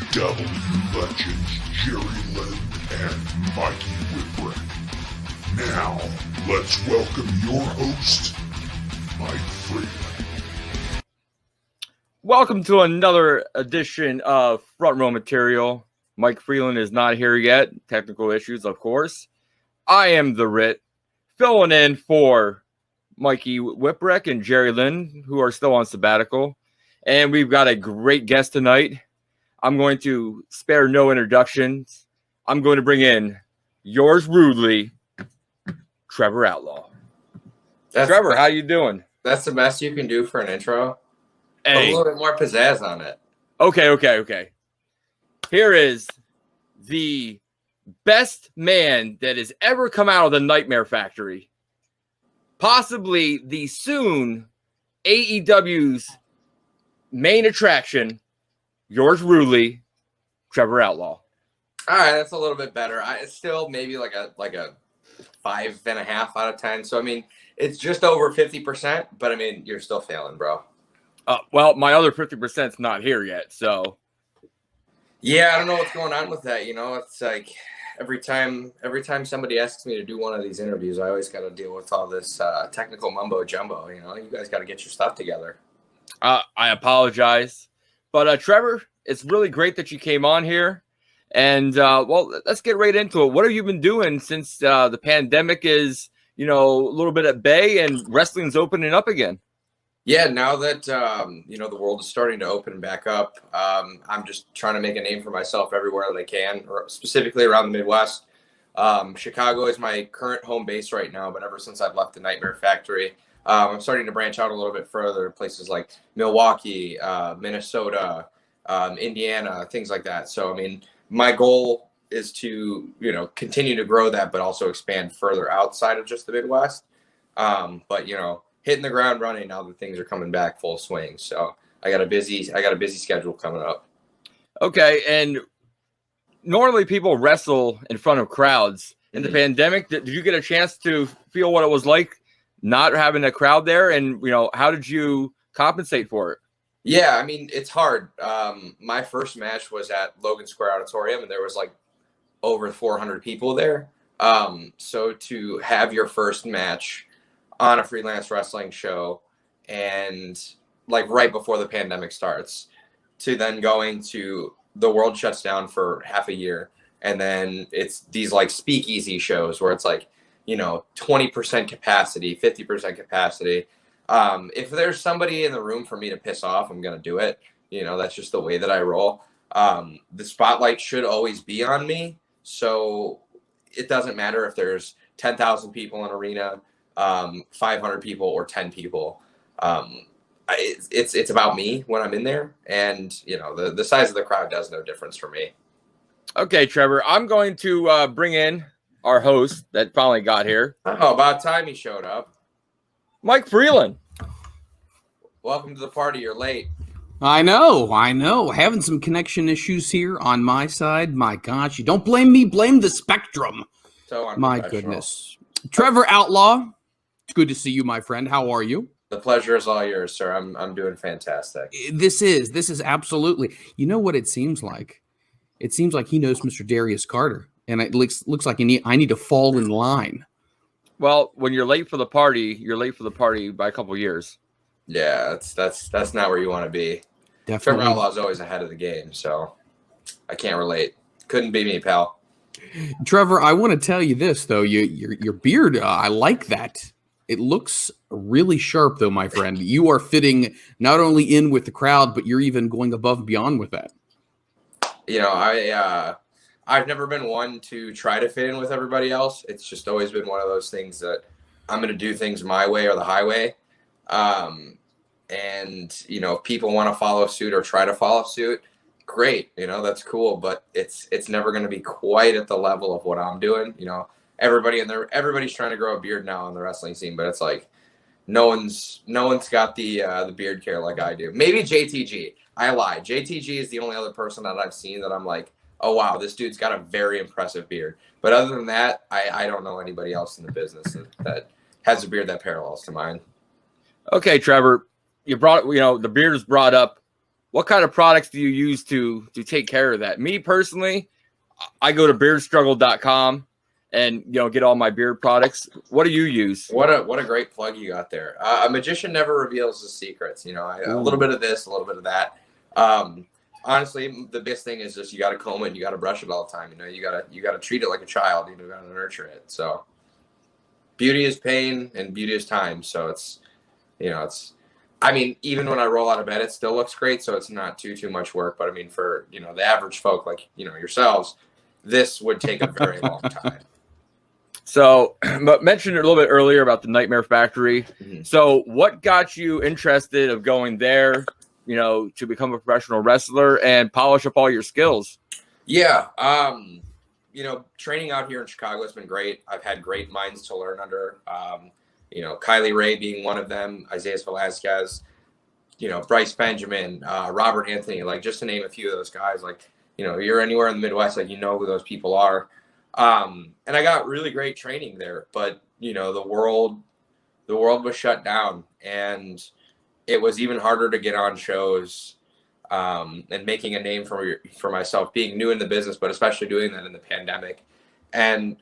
AEW legends Jerry Lynn and Mikey Whipwreck. Now, let's welcome your host, Mike Freland. Welcome to another edition of Front Row Material. Mike Freland is not here yet. Technical issues, of course. I am the Ritt, filling in for Mikey Whipwreck and Jerry Lynn, who are still on sabbatical. And we've got a great guest tonight. I'm going to spare no introductions. I'm going to bring in yours rudely, Trevor Outlaw. Trevor, how you doing? That's the best you can do for an intro. Hey. Put a little bit more pizzazz on it. Okay. Here is the best man that has ever come out of the Nightmare Factory. Possibly the soon AEW's main attraction, yours rudely, Trevor Outlaw. All right, that's a little bit better. It's still maybe like a 5.5 out of 10. So I mean, it's just over 50%, but I mean, you're still failing, bro. Well, my other 50% is not here yet, so. Yeah, I don't know what's going on with that. You know, it's like every time somebody asks me to do one of these interviews, I always got to deal with all this technical mumbo jumbo. You know, you guys got to get your stuff together. I apologize, but Trevor, it's really great that you came on here, and well, let's get right into it. What have you been doing since the pandemic is, a little bit at bay and wrestling's opening up again? Yeah, now that the world is starting to open back up, I'm just trying to make a name for myself everywhere that I can, or specifically around the Midwest. Chicago is my current home base right now, but ever since I've left the Nightmare Factory, I'm starting to branch out a little bit further, places like Milwaukee, Minnesota, Indiana, things like that. So, I mean, my goal is to, continue to grow that, but also expand further outside of just the Midwest. But, hitting the ground running now that things are coming back full swing. So I got a busy schedule coming up. Okay. And normally people wrestle in front of crowds. In the pandemic, did you get a chance to feel what it was like not having a crowd there? And, how did you compensate for it? Yeah, I mean, it's hard. My first match was at Logan Square Auditorium, and there was like over 400 people there. So to have your first match on a freelance wrestling show and like right before the pandemic starts, to then going to the world shuts down for half a year, and then it's these like speakeasy shows where it's like 20% capacity, 50% capacity. If there's somebody in the room for me to piss off, I'm gonna do it. That's just the way that I roll. The spotlight should always be on me, so it doesn't matter if there's 10,000 people in an arena, 500 people or 10 people. It's about me when I'm in there, and the size of the crowd does no difference for me. Okay, Trevor, I'm going to bring in our host that finally got here. Oh, about time he showed up. Mike Freland. Welcome to the party. You're late. I know. Having some connection issues here on my side. My gosh, you don't blame me, blame the Spectrum. So my goodness. Trevor Outlaw, it's good to see you, my friend. How are you? The pleasure is all yours, sir. I'm doing fantastic. This is absolutely. You know what it seems like? It seems like he knows Mr. Darius Carter, and it looks like I need to fall in line. Well, when you're late for the party, you're late for the party by a couple of years. Yeah, that's not where you want to be. Definitely. Trevor Outlaw's always ahead of the game, so I can't relate. Couldn't be me, pal. Trevor, I want to tell you this though. Your beard, I like that. It looks really sharp, though, my friend. You are fitting not only in with the crowd, but you're even going above and beyond with that. I've never been one to try to fit in with everybody else. It's just always been one of those things that I'm going to do things my way or the highway. If people want to follow suit or try to follow suit, great. That's cool, but it's never going to be quite at the level of what I'm doing. Everybody's trying to grow a beard now on the wrestling scene, but it's like no one's got the beard care like I do. Maybe JTG. I lied. JTG is the only other person that I've seen that I'm like, oh wow, this dude's got a very impressive beard. But other than that, I don't know anybody else in the business that has a beard that parallels to mine. Okay, Trevor, you brought the beard is brought up. what kind of products do you use to take care of that? Me personally, I go to beardstruggle.com and get all my beard products. What do you use? What a great plug you got there. A magician never reveals his secrets. A little bit of this, a little bit of that. Honestly, the biggest thing is just you got to comb it and you got to brush it all the time. You got to treat it like a child. You got to nurture it. So beauty is pain and beauty is time. So it's even when I roll out of bed, it still looks great. So it's not too much work. But I mean, for the average folk like yourselves, this would take a very long time. So, but mentioned a little bit earlier about the Nightmare Factory. Mm-hmm. So, what got you interested of going there? To become a professional wrestler and polish up all your skills? Yeah. Training out here in Chicago has been great. I've had great minds to learn under. Kylie Ray being one of them, Isaiah Velasquez, Bryce Benjamin, Robert Anthony, like just to name a few of those guys. Like, you're anywhere in the Midwest, like who those people are. And I got really great training there, but the world was shut down, and it was even harder to get on shows and making a name for myself, being new in the business, but especially doing that in the pandemic. And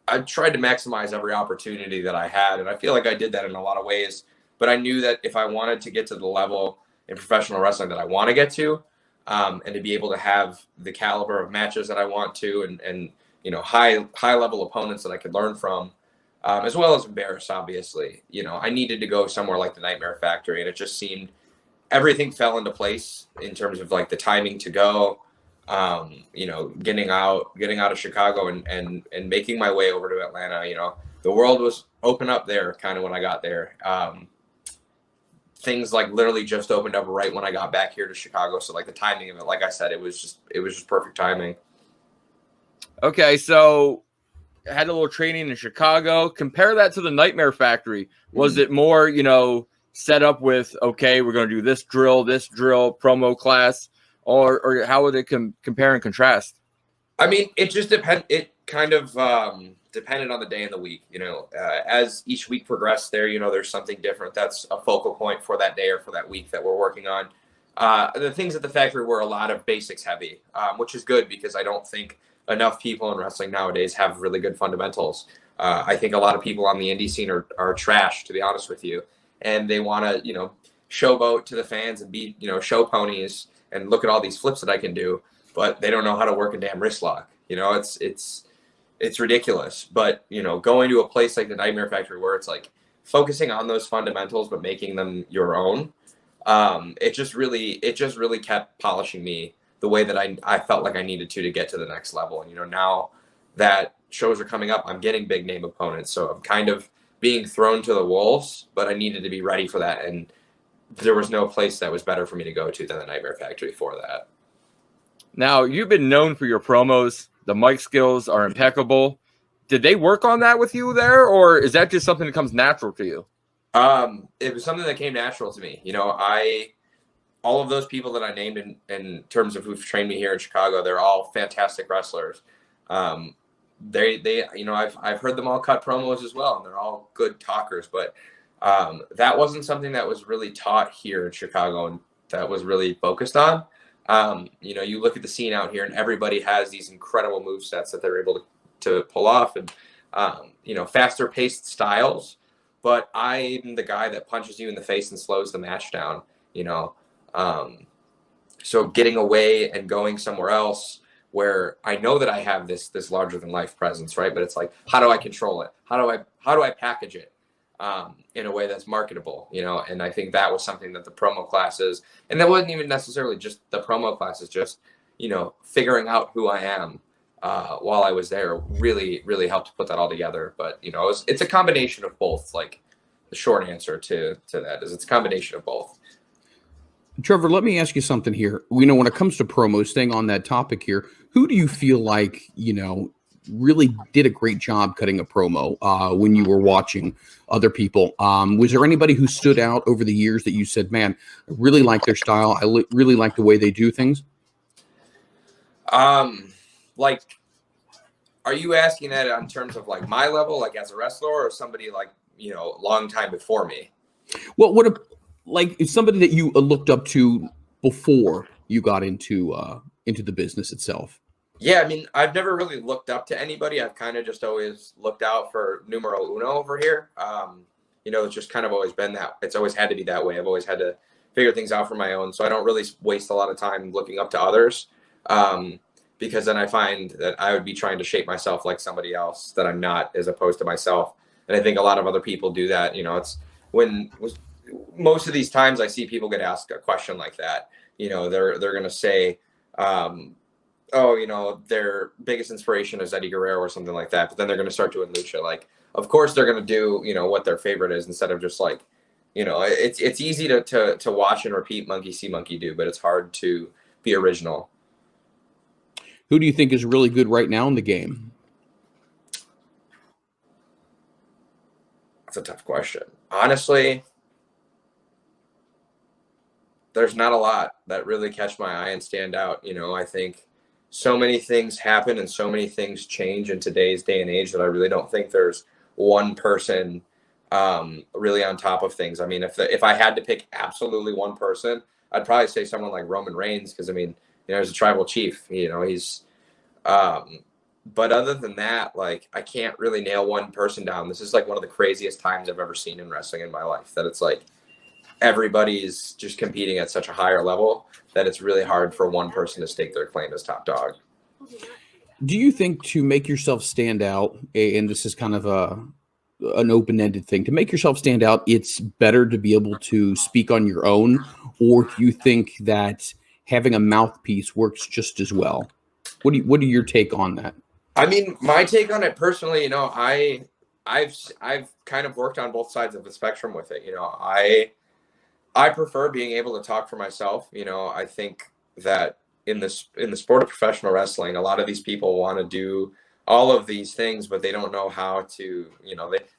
I tried to maximize every opportunity that I had, and I feel like I did that in a lot of ways. But I knew that if I wanted to get to the level in professional wrestling that I want to get to, and to be able to have the caliber of matches that I want to, and high level opponents that I could learn from, as well as embarrass, obviously. I needed to go somewhere like the Nightmare Factory, and it just seemed everything fell into place in terms of like the timing to go, getting out of Chicago and making my way over to Atlanta. The world was open up there kind of when I got there. Things like literally just opened up right when I got back here to Chicago. So like the timing of it, like I said, it was just perfect timing. Okay, so I had a little training in Chicago. Compare that to the Nightmare Factory. Was it more, set up with, okay, we're going to do this drill, promo class, or how would it compare and contrast? I mean, it just it kind of depended on the day and the week. As each week progressed there, there's something different. That's a focal point for that day or for that week that we're working on. The things at the factory were a lot of basics heavy, which is good because I don't think enough people in wrestling nowadays have really good fundamentals. I think a lot of people on the indie scene are trash, to be honest with you, and they want to showboat to the fans and be show ponies and look at all these flips that I can do, but they don't know how to work a damn wrist lock. It's ridiculous. But going to a place like the Nightmare Factory where it's like focusing on those fundamentals but making them your own, it just really kept polishing me the way that I felt like I needed to get to the next level. And now that shows are coming up, I'm getting big name opponents, so I'm kind of being thrown to the wolves, but I needed to be ready for that, and there was no place that was better for me to go to than the Nightmare Factory for that. Now, you've been known for your promos. The mic skills are impeccable. Did they work on that with you there, or is that just something that comes natural to you? It was something that came natural to me. All of those people that I named in terms of who've trained me here in Chicago, they're all fantastic wrestlers. I've heard them all cut promos as well, and they're all good talkers, but that wasn't something that was really taught here in Chicago and that was really focused on. You look at the scene out here and everybody has these incredible move sets that they're able to pull off and, faster paced styles, but I'm the guy that punches you in the face and slows the match down, so getting away and going somewhere else where I know that I have this larger than life presence, right? But it's like, how do I control it? How do I package it in a way that's marketable, And I think that was something that the promo classes, and that wasn't even necessarily just the promo classes, just, figuring out who I am while I was there really, really helped put that all together. But, it's a combination of both. Like the short answer to that is it's a combination of both. Trevor, let me ask you something here. When it comes to promos, staying on that topic here, who do you feel like, really did a great job cutting a promo when you were watching other people? Was there anybody who stood out over the years that you said, man, I really like their style. I really like the way they do things? Are you asking that in terms of like my level, like as a wrestler, or somebody like, long time before me? Well, if somebody that you looked up to before you got into the business itself? Yeah, I mean, I've never really looked up to anybody. I've kind of just always looked out for numero uno over here. It's just kind of always been that. It's always had to be that way. I've always had to figure things out for my own. So I don't really waste a lot of time looking up to others, because then I find that I would be trying to shape myself like somebody else that I'm not, as opposed to myself. And I think a lot of other people do that. It's most of these times I see people get asked a question like that. They're going to say, their biggest inspiration is Eddie Guerrero or something like that. But then they're going to start doing lucha. Like, of course they're going to do, what their favorite is, instead of just like, it's easy to watch and repeat monkey see, monkey do, but it's hard to be original. Who do you think is really good right now in the game? That's a tough question. Honestly, there's not a lot that really catch my eye and stand out. I think so many things happen and so many things change in today's day and age that I really don't think there's one person really on top of things. I mean, if I had to pick absolutely one person, I'd probably say someone like Roman Reigns, because he's a tribal chief. He's but other than that, like, I can't really nail one person down. This is like one of the craziest times I've ever seen in wrestling in my life, that it's like everybody's just competing at such a higher level that it's really hard for one person to stake their claim as top dog. Do you think, to make yourself stand out, and this is kind of an open-ended thing, to make yourself stand out, it's better to be able to speak on your own, or do you think that having a mouthpiece works just as well? What are your take on that? I mean, my take on it personally, I've kind of worked on both sides of the spectrum with it. I prefer being able to talk for myself. I think that in the sport of professional wrestling, a lot of these people want to do all of these things, but they don't know how to,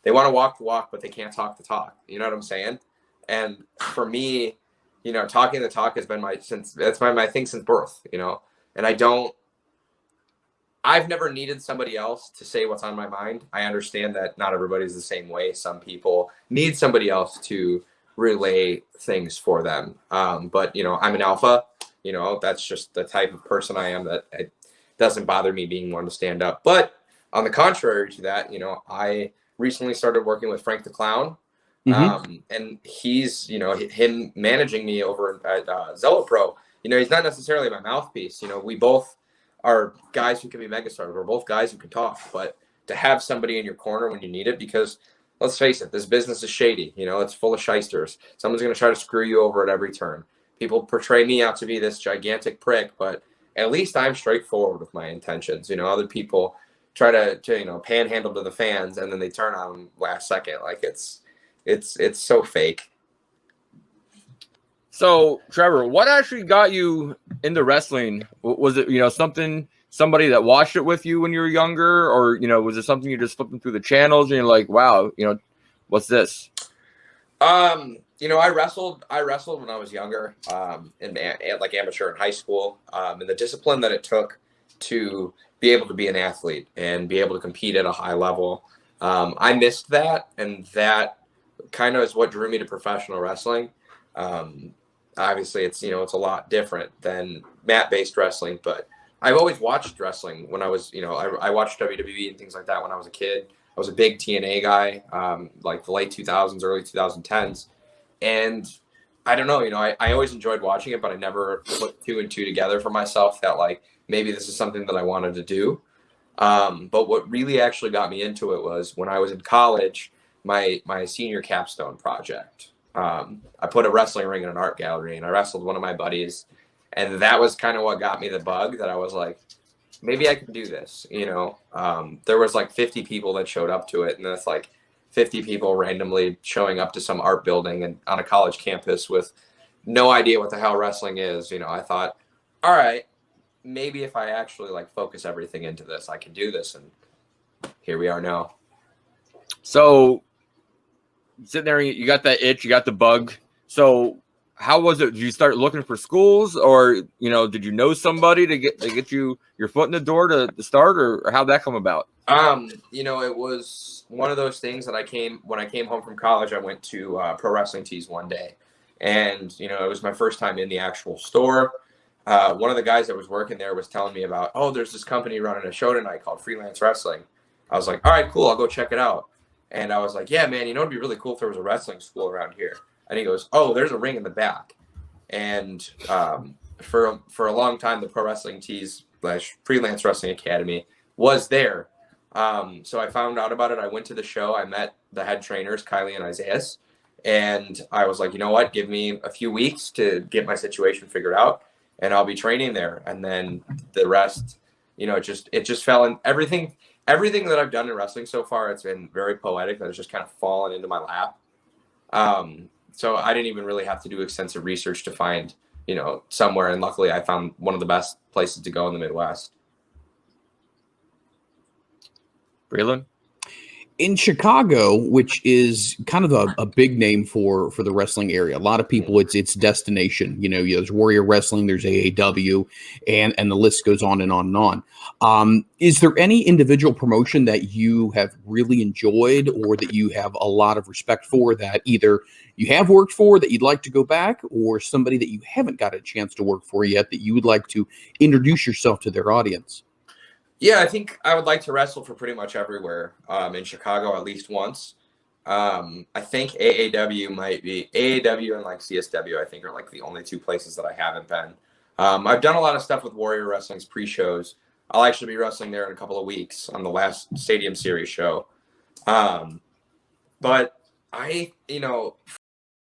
they want to walk the walk, but they can't talk the talk. You know what I'm saying? And for me, talking the talk has been my thing since birth, and I've never needed somebody else to say what's on my mind. I understand that not everybody's the same way. Some people need somebody else to relay things for them. But I'm an alpha. That's just the type of person I am, that it doesn't bother me being one to stand up. But on the contrary to that, I recently started working with Frank the Clown. Mm-hmm. And he's, him managing me over at Zella Pro. He's not necessarily my mouthpiece. We both are guys who can be megastars. We're both guys who can talk, but to have somebody in your corner when you need it, because let's face it, this business is shady. It's full of shysters. Someone's going to try to screw you over at every turn. People portray me out to be this gigantic prick, but at least I'm straightforward with my intentions. Other people try to panhandle to the fans, and then they turn on them last second. Like, it's so fake. So, Trevor, what actually got you into wrestling? Was it, somebody that watched it with you when you were younger, or, was it something you're just flipping through the channels and you're like, wow, what's this? I wrestled when I was younger, in like amateur in high school, and the discipline that it took to be able to be an athlete and be able to compete at a high level. I missed that, and that kind of is what drew me to professional wrestling. Obviously it's a lot different than mat-based wrestling, but I've always watched wrestling when I was, I watched WWE and things like that when I was a kid. I was a big TNA guy, like the late 2000s, early 2010s. And I don't know, I always enjoyed watching it, but I never put two and two together for myself that, like, maybe this is something that I wanted to do. But what really actually got me into it was when I was in college, my senior capstone project. I put a wrestling ring in an art gallery, and I wrestled one of my buddies. And that was kind of what got me the bug, that I was like, maybe I can do this. There was like 50 people that showed up to it. And that's like 50 people randomly showing up to some art building and on a college campus with no idea what the hell wrestling is. I thought, all right, maybe if I actually like focus everything into this, I can do this. And here we are now. So sitting there, you got that itch, you got the bug. So how was it? Did you start looking for schools, or did you know somebody to get you your foot in the door to start, or how'd that come about? It was one of those things that when I came home from college, I went to Pro Wrestling Tees one day, And, you know, it was my first time in the actual store. One of the guys that was working there was telling me about, oh, there's this company running a show tonight called Freelance Wrestling. I was like, all right, cool. I'll go check it out. And I was like, yeah, man, you know, it'd be really cool if there was a wrestling school around here. And he goes, oh, there's a ring in the back. And for a long time, the Pro Wrestling Tees / Freelance Wrestling Academy was there. So I found out about it. I went to the show. I met the head trainers, Kylie and Isaiah. And I was like, you know what? Give me a few weeks to get my situation figured out, and I'll be training there. And then the rest, you know, it just fell in. Everything that I've done in wrestling so far, it's been very poetic. That it's just kind of fallen into my lap. So I didn't even really have to do extensive research to find, you know, somewhere. And luckily, I found one of the best places to go in the Midwest. Freland? In Chicago, which is kind of a big name for the wrestling area, a lot of people, it's destination. You know, there's Warrior Wrestling, there's AAW, and the list goes on and on and on. Is there any individual promotion that you have really enjoyed or that you have a lot of respect for that either you have worked for that you'd like to go back, or somebody that you haven't got a chance to work for yet that you would like to introduce yourself to their audience? Yeah, I think I would like to wrestle for pretty much everywhere. In Chicago, at least once. I think AAW and like CSW, I think, are like the only two places that I haven't been. I've done a lot of stuff with Warrior Wrestling's pre-shows. I'll actually be wrestling there in a couple of weeks on the last Stadium Series show. But you know,